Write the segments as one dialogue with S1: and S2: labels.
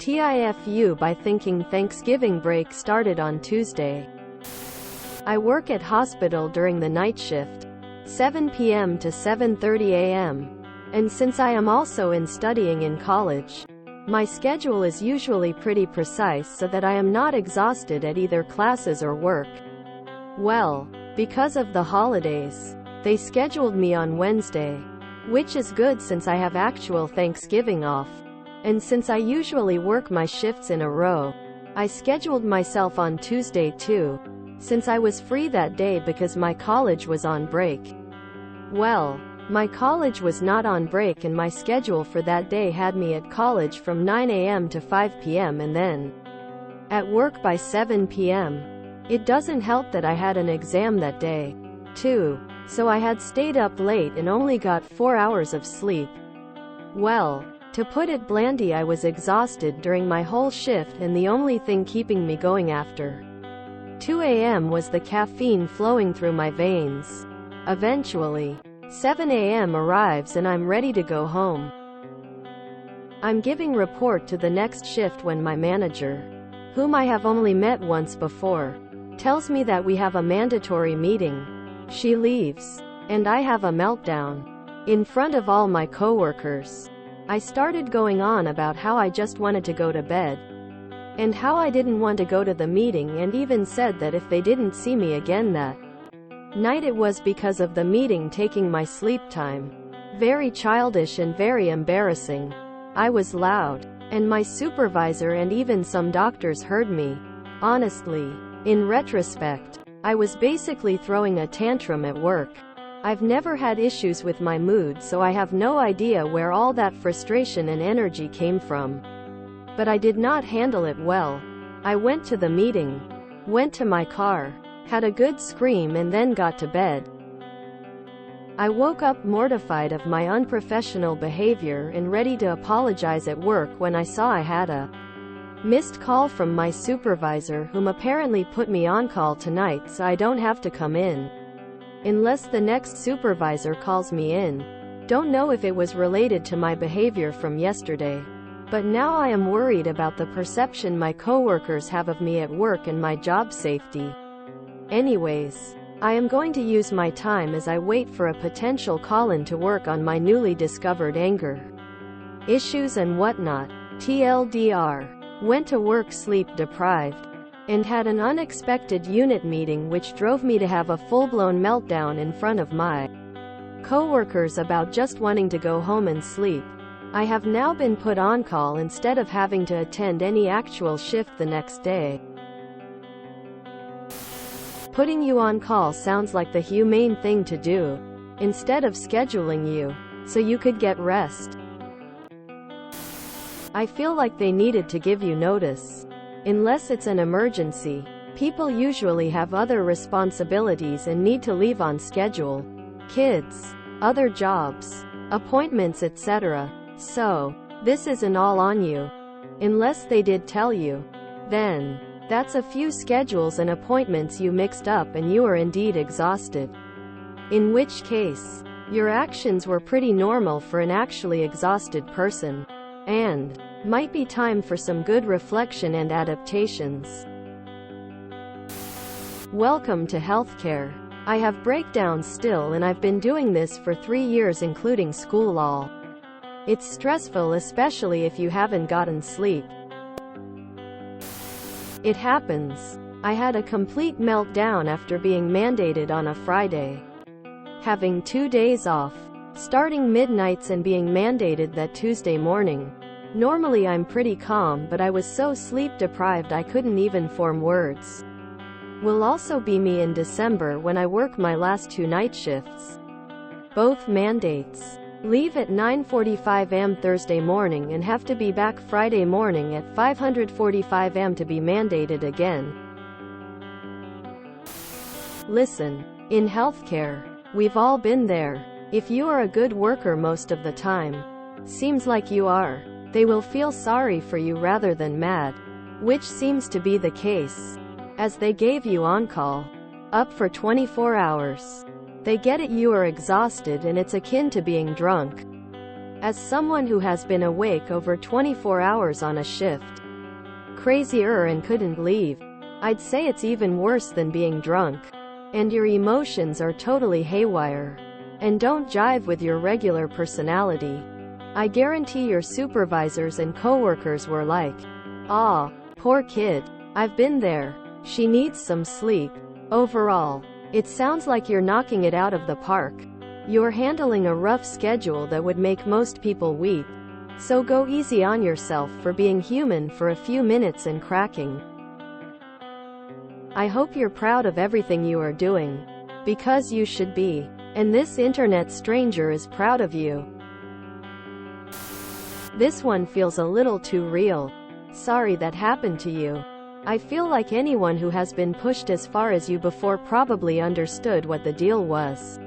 S1: TIFU by thinking Thanksgiving break started on Tuesday. I work at hospital during the night shift, 7 p.m. to 7:30 a.m. And since I am also studying in college, my schedule is usually pretty precise so that I am not exhausted at either classes or work. Well, because of the holidays, they scheduled me on Wednesday, which is good since I have actual Thanksgiving off. And since I usually work my shifts in a row, I scheduled myself on Tuesday too, since I was free that day because my college was on break. Well, my college was not on break and my schedule for that day had me at college from 9 a.m. to 5 p.m. and then at work by 7 p.m. It doesn't help that I had an exam that day, too, so I had stayed up late and only got 4 hours of sleep. Well, to put it blandly, I was exhausted during my whole shift and the only thing keeping me going after 2 a.m. was the caffeine flowing through my veins. Eventually, 7 a.m. arrives and I'm ready to go home. I'm giving report to the next shift when my manager, whom I have only met once before, tells me that we have a mandatory meeting. She leaves, and I have a meltdown in front of all my coworkers. I started going on about how I just wanted to go to bed, and how I didn't want to go to the meeting, and even said that if they didn't see me again that night it was because of the meeting taking my sleep time. Very childish and very embarrassing. I was loud, and my supervisor and even some doctors heard me. Honestly, in retrospect, I was basically throwing a tantrum at work. I've never had issues with my mood, so I have no idea where all that frustration and energy came from. But I did not handle it well. I went to the meeting, went to my car, had a good scream and then got to bed. I woke up mortified of my unprofessional behavior and ready to apologize at work when I saw I had a missed call from my supervisor, whom apparently put me on call tonight so I don't have to come in unless the next supervisor calls me in. Don't know if it was related to my behavior from yesterday, but now I am worried about the perception my coworkers have of me at work and my job safety. Anyways, I am going to use my time as I wait for a potential call-in to work on my newly discovered anger issues and whatnot. TLDR. Went to work sleep deprived, and had an unexpected unit meeting which drove me to have a full-blown meltdown in front of my coworkers about just wanting to go home and sleep. I have now been put on call instead of having to attend any actual shift the next day. Putting you on call sounds like the humane thing to do, instead of scheduling you so you could get rest. I feel like they needed to give you notice. Unless it's an emergency, people usually have other responsibilities and need to leave on schedule. Kids, other jobs, appointments, etc. So, this isn't all on you. Unless they did tell you. Then, that's a few schedules and appointments you mixed up and you are indeed exhausted. In which case, your actions were pretty normal for an actually exhausted person. And might be time for some good reflection and adaptations. Welcome to healthcare. I have breakdowns still and I've been doing this for 3 years including school lol. It's stressful, especially if you haven't gotten sleep. It happens. I had a complete meltdown after being mandated on a Friday. Having 2 days off, starting midnights and being mandated that Tuesday morning. Normally I'm pretty calm, but I was so sleep deprived I couldn't even form words. Will also be me in December when I work my last 2 night shifts. Both mandates. Leave at 9:45 am Thursday morning and have to be back Friday morning at 5:45 am to be mandated again. Listen, in healthcare, we've all been there. If you are a good worker most of the time, seems like you are, they will feel sorry for you rather than mad, which seems to be the case, as they gave you on-call, up for 24 hours. They get it, you are exhausted and it's akin to being drunk. As someone who has been awake over 24 hours on a shift, crazier and couldn't leave, I'd say it's even worse than being drunk. And your emotions are totally haywire and don't jive with your regular personality. I guarantee your supervisors and coworkers were like, "Aw, poor kid. I've been there. She needs some sleep." Overall, it sounds like you're knocking it out of the park. You're handling a rough schedule that would make most people weep. So go easy on yourself for being human for a few minutes and cracking. I hope you're proud of everything you are doing. Because you should be. And this internet stranger is proud of you. This one feels a little too real. Sorry that happened to you. I feel like anyone who has been pushed as far as you before probably understood what the deal was.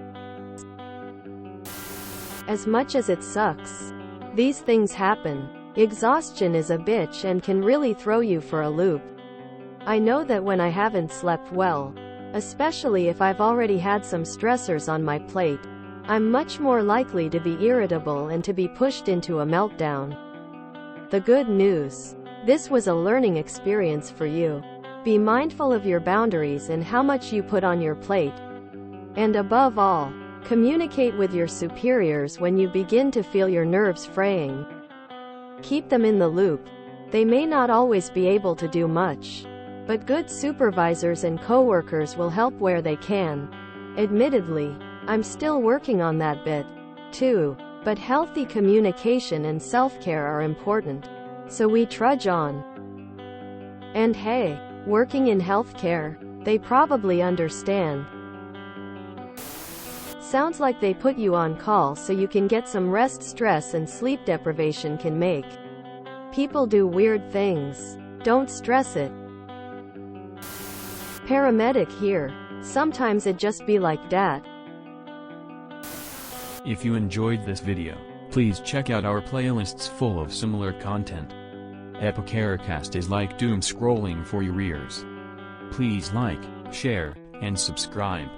S1: As much as it sucks, these things happen. Exhaustion is a bitch and can really throw you for a loop. I know that when I haven't slept well, especially if I've already had some stressors on my plate, I'm much more likely to be irritable and to be pushed into a meltdown. The good news: this was a learning experience for you. Be mindful of your boundaries and how much you put on your plate. And above all, communicate with your superiors when you begin to feel your nerves fraying. Keep them in the loop. They may not always be able to do much, but good supervisors and coworkers will help where they can. Admittedly, I'm still working on that bit, too. But healthy communication and self-care are important. So we trudge on. And hey, working in healthcare, they probably understand. Sounds like they put you on call so you can get some rest. Stress and sleep deprivation can make people do weird things. Don't stress it. Paramedic here. Sometimes it just be like that.
S2: If you enjoyed this video, please check out our playlists full of similar content. Epicaricast is like doom scrolling for your ears. Please like, share, and subscribe.